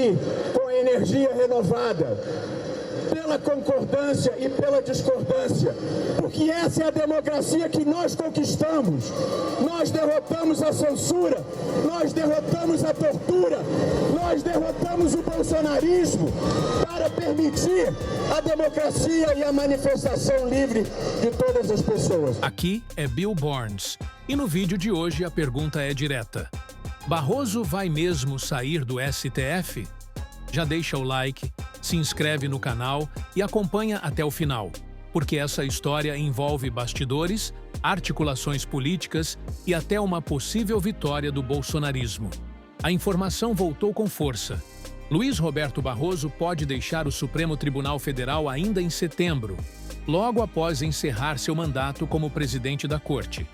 sim, com a energia renovada, pela concordância e pela discordância, porque essa é a democracia que nós conquistamos. Nós derrotamos a censura, nós derrotamos a tortura, nós derrotamos o bolsonarismo para permitir a democracia e a manifestação livre de todas as pessoas. Aqui é Bill Bornes, e no vídeo de hoje a pergunta é direta. Barroso vai mesmo sair do STF? Já deixa o like, se inscreve no canal e acompanha até o final, porque essa história envolve bastidores, articulações políticas e até uma possível vitória do bolsonarismo. A informação voltou com força. Luiz Roberto Barroso pode deixar o Supremo Tribunal Federal ainda em setembro, logo após encerrar seu mandato como presidente da Corte.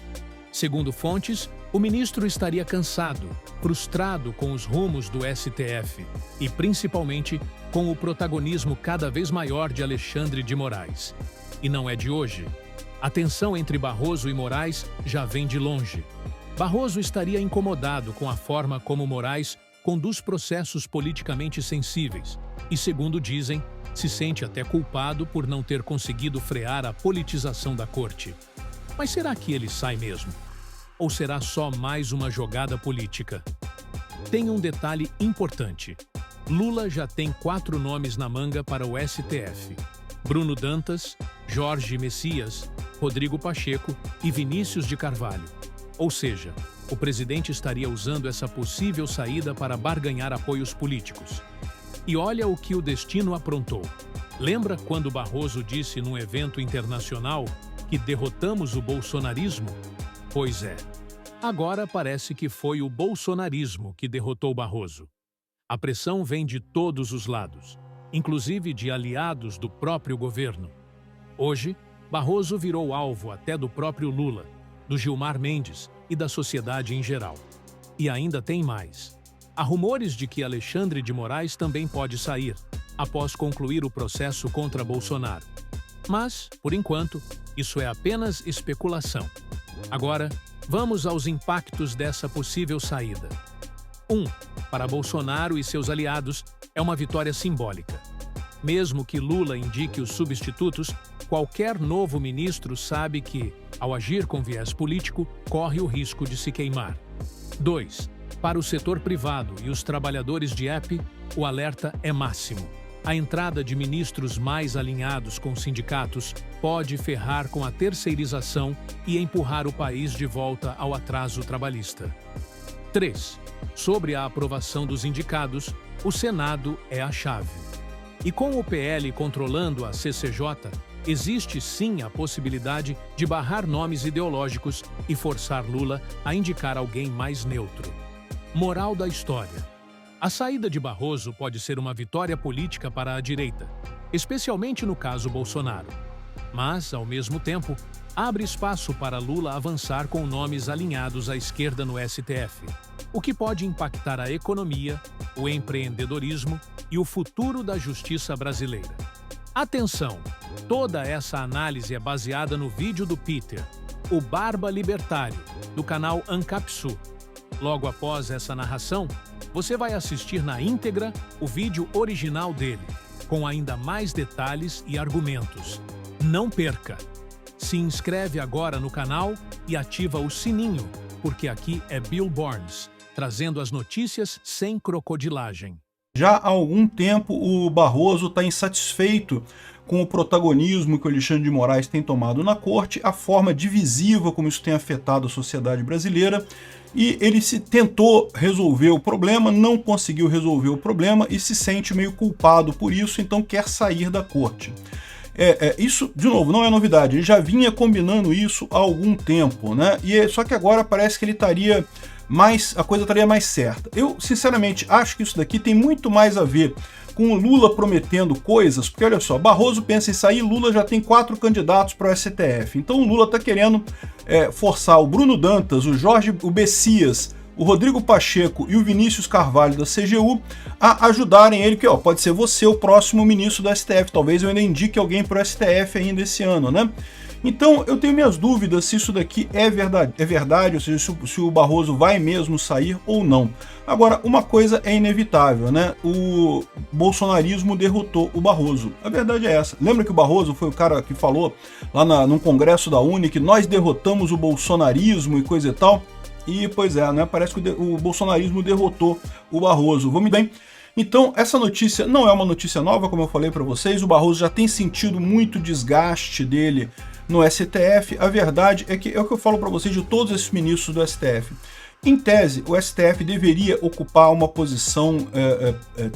Segundo fontes, o ministro estaria cansado, frustrado com os rumos do STF e, principalmente, com o protagonismo cada vez maior de Alexandre de Moraes. E não é de hoje. A tensão entre Barroso e Moraes já vem de longe. Barroso estaria incomodado com a forma como Moraes conduz processos politicamente sensíveis e, segundo dizem, se sente até culpado por não ter conseguido frear a politização da corte. Mas será que ele sai mesmo? Ou será só mais uma jogada política? Tem um detalhe importante. Lula já tem 4 nomes na manga para o STF. Bruno Dantas, Jorge Messias, Rodrigo Pacheco e Vinícius de Carvalho. Ou seja, o presidente estaria usando essa possível saída para barganhar apoios políticos. E olha o que o destino aprontou. Lembra quando Barroso disse num evento internacional que derrotamos o bolsonarismo? Pois é. Agora parece que foi o bolsonarismo que derrotou Barroso. A pressão vem de todos os lados, inclusive de aliados do próprio governo. Hoje, Barroso virou alvo até do próprio Lula, do Gilmar Mendes e da sociedade em geral. E ainda tem mais. Há rumores de que Alexandre de Moraes também pode sair, após concluir o processo contra Bolsonaro. Mas, por enquanto, isso é apenas especulação. Agora, vamos aos impactos dessa possível saída. 1. Para Bolsonaro e seus aliados, é uma vitória simbólica. Mesmo que Lula indique os substitutos, qualquer novo ministro sabe que, ao agir com viés político, corre o risco de se queimar. 2. Para o setor privado e os trabalhadores de app, o alerta é máximo. A entrada de ministros mais alinhados com sindicatos pode ferrar com a terceirização e empurrar o país de volta ao atraso trabalhista. 3. Sobre a aprovação dos indicados, o Senado é a chave. E com o PL controlando a CCJ, existe sim a possibilidade de barrar nomes ideológicos e forçar Lula a indicar alguém mais neutro. Moral da história. A saída de Barroso pode ser uma vitória política para a direita, especialmente no caso Bolsonaro. Mas, ao mesmo tempo, abre espaço para Lula avançar com nomes alinhados à esquerda no STF, o que pode impactar a economia, o empreendedorismo e o futuro da justiça brasileira. Atenção! Toda essa análise é baseada no vídeo do Peter, o Barba Libertário, do canal Ancapsu. Logo após essa narração, você vai assistir na íntegra o vídeo original dele, com ainda mais detalhes e argumentos. Não perca! Se inscreve agora no canal e ativa o sininho, porque aqui é Bill Bornes, trazendo as notícias sem crocodilagem. Já há algum tempo o Barroso está insatisfeito com o protagonismo que o Alexandre de Moraes tem tomado na corte, a forma divisiva como isso tem afetado a sociedade brasileira, e ele tentou resolver o problema, não conseguiu resolver o problema e se sente meio culpado por isso, então quer sair da corte. Isso, de novo, não é novidade, ele já vinha combinando isso há algum tempo, né? Só que agora parece que ele estaria a coisa estaria mais certa. Eu, sinceramente, acho que isso daqui tem muito mais a ver com o Lula prometendo coisas, porque olha só, Barroso pensa em sair, Lula já tem 4 candidatos para o STF, então o Lula está querendo forçar o Bruno Dantas, o Messias, o Rodrigo Pacheco e o Vinícius Carvalho da CGU a ajudarem ele, que pode ser você o próximo ministro do STF, talvez eu ainda indique alguém para o STF ainda esse ano, né? Então eu tenho minhas dúvidas se isso daqui é verdade, ou seja, se o Barroso vai mesmo sair ou não. Agora, uma coisa é inevitável, né? O bolsonarismo derrotou o Barroso. A verdade é essa. Lembra que o Barroso foi o cara que falou lá num congresso da UNE que nós derrotamos o bolsonarismo e coisa e tal? E, pois é, né? Parece que o bolsonarismo derrotou o Barroso. Vamos bem? Então, essa notícia não é uma notícia nova, como eu falei para vocês. O Barroso já tem sentido muito desgaste dele no STF. A verdade é que é o que eu falo para vocês de todos esses ministros do STF. Em tese, o STF deveria ocupar uma posição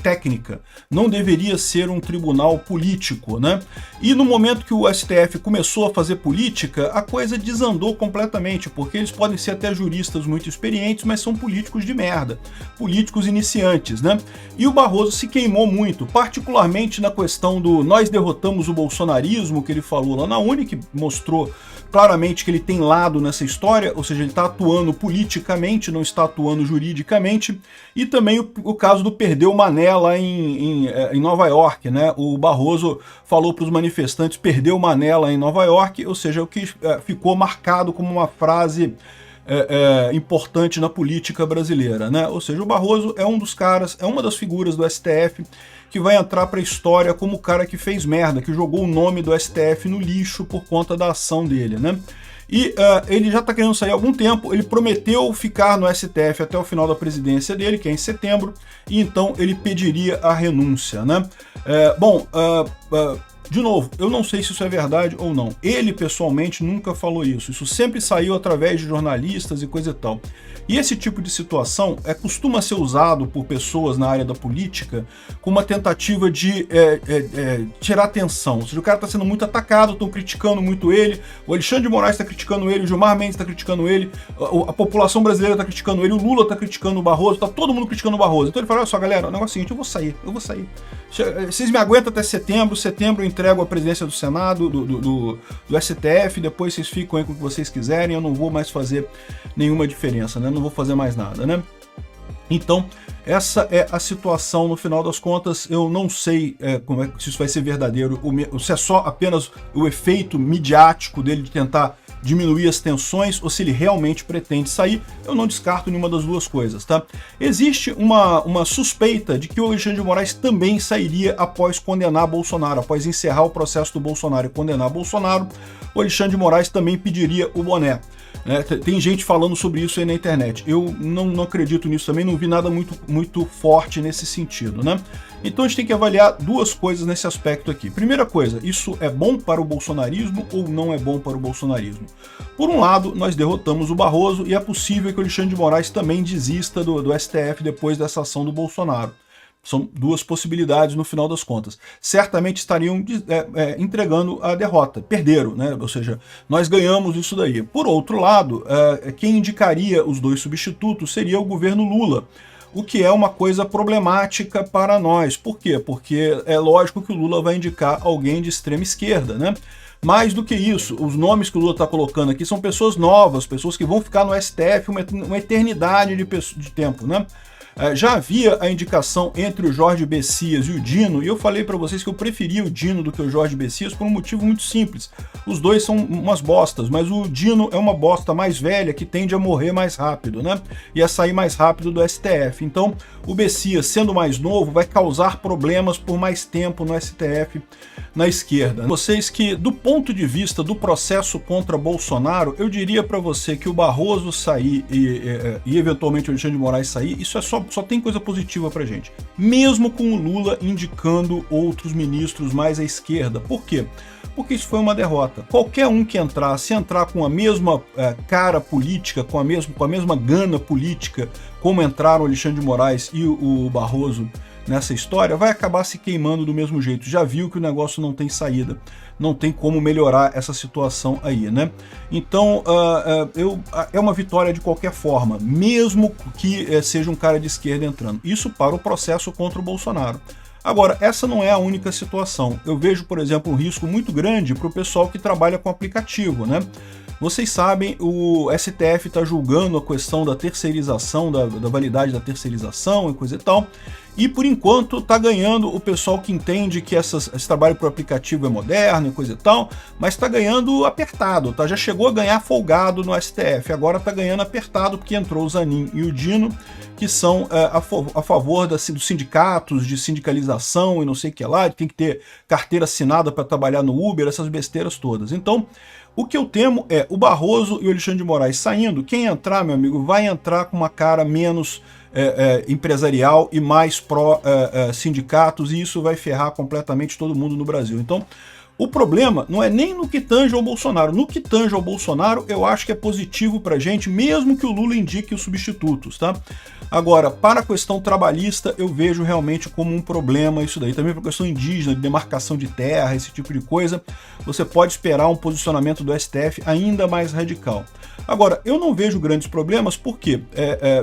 técnica, não deveria ser um tribunal político, né? E no momento que o STF começou a fazer política, a coisa desandou completamente, porque eles podem ser até juristas muito experientes, mas são políticos de merda, políticos iniciantes, né? E o Barroso se queimou muito, particularmente na questão do nós derrotamos o bolsonarismo, que ele falou lá na UNE, que mostrou claramente que ele tem lado nessa história, ou seja, ele está atuando politicamente, não está atuando juridicamente, e também o caso do perdeu Mané lá em Nova York, né? O Barroso falou para os manifestantes perdeu Mané lá em Nova York, ou seja, o que ficou marcado como uma frase importante na política brasileira, né? Ou seja, o Barroso é um dos caras, é uma das figuras do STF que vai entrar para a história como o cara que fez merda, que jogou o nome do STF no lixo por conta da ação dele, né? E ele já está querendo sair há algum tempo, ele prometeu ficar no STF até o final da presidência dele, que é em setembro, e então ele pediria a renúncia, né? De novo, eu não sei se isso é verdade ou não. Ele, pessoalmente, nunca falou isso. Isso sempre saiu através de jornalistas e coisa e tal. E esse tipo de situação costuma ser usado por pessoas na área da política como uma tentativa de tirar atenção. Ou seja, o cara está sendo muito atacado, estão criticando muito ele, o Alexandre de Moraes está criticando ele, o Gilmar Mendes está criticando ele, a população brasileira está criticando ele, o Lula está criticando o Barroso, está todo mundo criticando o Barroso. Então ele fala, olha só, galera, o negócio é o seguinte, eu vou sair. Vocês me aguentam até setembro eu entrego a presidência do Senado, do STF, depois vocês ficam aí com o que vocês quiserem, eu não vou mais fazer nenhuma diferença, né? Não vou fazer mais nada, né? Então, essa é a situação no final das contas. Eu não sei se isso vai ser verdadeiro, se é só apenas o efeito midiático dele de tentar diminuir as tensões ou se ele realmente pretende sair. Eu não descarto nenhuma das duas coisas, tá? Existe uma suspeita de que o Alexandre de Moraes também sairia após condenar Bolsonaro, após encerrar o processo do Bolsonaro e condenar Bolsonaro, o Alexandre de Moraes também pediria o boné. Tem gente falando sobre isso aí na internet. Eu não acredito nisso também, não vi nada muito forte nesse sentido, né? Então a gente tem que avaliar duas coisas nesse aspecto aqui. Primeira coisa, isso é bom para o bolsonarismo ou não é bom para o bolsonarismo? Por um lado, nós derrotamos o Barroso e é possível que o Alexandre de Moraes também desista do STF depois dessa ação do Bolsonaro. São duas possibilidades no final das contas. Certamente estariam entregando a derrota. Perderam, né? Ou seja, nós ganhamos isso daí. Por outro lado, quem indicaria os dois substitutos seria o governo Lula, o que é uma coisa problemática para nós. Por quê? Porque é lógico que o Lula vai indicar alguém de extrema esquerda, né? Mais do que isso, os nomes que o Lula está colocando aqui são pessoas novas, pessoas que vão ficar no STF uma eternidade de tempo, né? Já havia a indicação entre o Jorge Bessias e o Dino, e eu falei para vocês que eu preferia o Dino do que o Jorge Bessias por um motivo muito simples. Os dois são umas bostas, mas o Dino é uma bosta mais velha que tende a morrer mais rápido, né? E a sair mais rápido do STF. Então, o Bessias, sendo mais novo, vai causar problemas por mais tempo no STF na esquerda. Vocês que, do ponto de vista do processo contra Bolsonaro, eu diria para você que o Barroso sair e eventualmente o Alexandre de Moraes sair, isso é só tem coisa positiva pra gente. Mesmo com o Lula indicando outros ministros mais à esquerda. Por quê? Porque isso foi uma derrota. Qualquer um que entrar, se entrar com a mesma cara política, com a mesma gana política, como entraram o Alexandre de Moraes e o Barroso nessa história, vai acabar se queimando do mesmo jeito. Já viu que o negócio não tem saída, não tem como melhorar essa situação aí, né? Então, é uma vitória de qualquer forma, mesmo que seja um cara de esquerda entrando. Isso para o processo contra o Bolsonaro. Agora, essa não é a única situação. Eu vejo, por exemplo, um risco muito grande para o pessoal que trabalha com aplicativo, né? Vocês sabem, o STF está julgando a questão da terceirização, da validade da terceirização e coisa e tal. e por enquanto está ganhando o pessoal que entende que esse trabalho por aplicativo é moderno e coisa e tal, mas está ganhando apertado, tá? Já chegou a ganhar folgado no STF, agora está ganhando apertado porque entrou o Zanin e o Dino, que são a favor dos sindicatos, de sindicalização e não sei o que lá, tem que ter carteira assinada para trabalhar no Uber, essas besteiras todas. Então, o que eu temo é o Barroso e o Alexandre de Moraes saindo. Quem entrar, meu amigo, vai entrar com uma cara menos empresarial e mais pró-sindicatos, e isso vai ferrar completamente todo mundo no Brasil. Então, o problema não é nem no que tange ao Bolsonaro. No que tange ao Bolsonaro, eu acho que é positivo pra gente, mesmo que o Lula indique os substitutos, tá? Agora, para a questão trabalhista, eu vejo realmente como um problema isso daí. Também para a questão indígena, de demarcação de terra, esse tipo de coisa, você pode esperar um posicionamento do STF ainda mais radical. Agora, eu não vejo grandes problemas porque,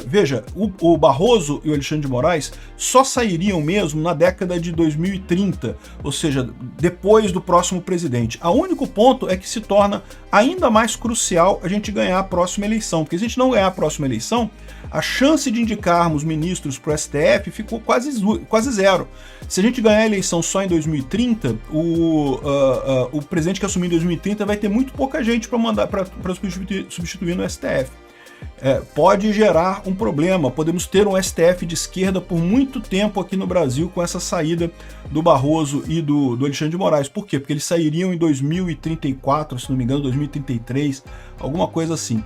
veja, o Barroso e o Alexandre de Moraes só sairiam mesmo na década de 2030, ou seja, depois do próximo presidente. O único ponto é que se torna ainda mais crucial a gente ganhar a próxima eleição, porque se a gente não ganhar a próxima eleição, a chance de indicarmos ministros para o STF ficou quase zero. Se a gente ganhar a eleição só em 2030, o presidente que assumir em 2030 vai ter muito pouca gente para mandar para substituir no STF. Pode gerar um problema, podemos ter um STF de esquerda por muito tempo aqui no Brasil com essa saída do Barroso e do Alexandre de Moraes. Por quê? Porque eles sairiam em 2034, se não me engano, 2033, alguma coisa assim.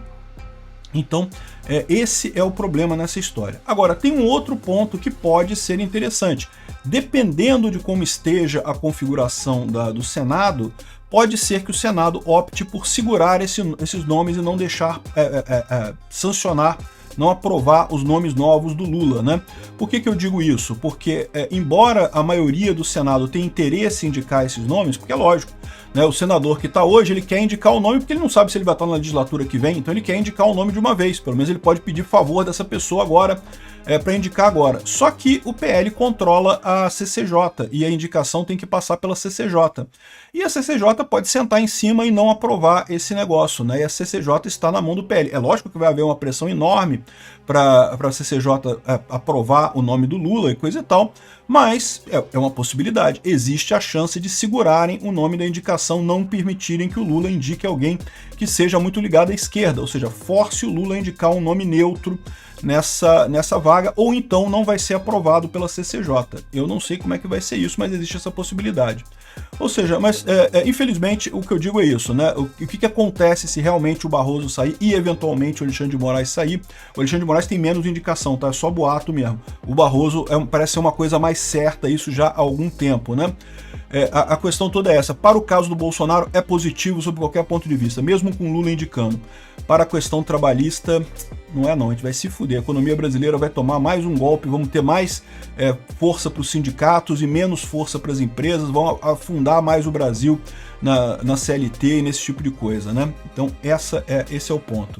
Então, esse é o problema nessa história. Agora, tem um outro ponto que pode ser interessante. Dependendo de como esteja a configuração do Senado, pode ser que o Senado opte por segurar esses nomes e não deixar sancionar, não aprovar os nomes novos do Lula, né? Por que eu digo isso? Porque, embora a maioria do Senado tenha interesse em indicar esses nomes, porque é lógico, né, o senador que está hoje, ele quer indicar o nome porque ele não sabe se ele vai estar na legislatura que vem, então ele quer indicar o nome de uma vez, pelo menos ele pode pedir favor dessa pessoa agora, para indicar agora. Só que o PL controla a CCJ e a indicação tem que passar pela CCJ. E a CCJ pode sentar em cima e não aprovar esse negócio, né? E a CCJ está na mão do PL. É lógico que vai haver uma pressão enorme para a CCJ aprovar o nome do Lula e coisa e tal, mas é uma possibilidade. Existe a chance de segurarem o nome da indicação, não permitirem que o Lula indique alguém que seja muito ligado à esquerda, ou seja, force o Lula a indicar um nome neutro nessa vaga, ou então não vai ser aprovado pela CCJ. Eu não sei como é que vai ser isso, mas existe essa possibilidade. Ou seja, mas infelizmente o que eu digo é isso, né? O que acontece se realmente o Barroso sair e eventualmente o Alexandre de Moraes sair? O Alexandre de Moraes tem menos indicação, tá? É só boato mesmo. O Barroso parece ser uma coisa mais certa, isso já há algum tempo, né? A questão toda é essa. Para o caso do Bolsonaro, é positivo sob qualquer ponto de vista, mesmo com Lula indicando. Para a questão trabalhista, não é não, a gente vai se fuder. A economia brasileira vai tomar mais um golpe, vamos ter mais força para os sindicatos e menos força para as empresas, vão afundar mais o Brasil na CLT e nesse tipo de coisa, né? Então esse é o ponto.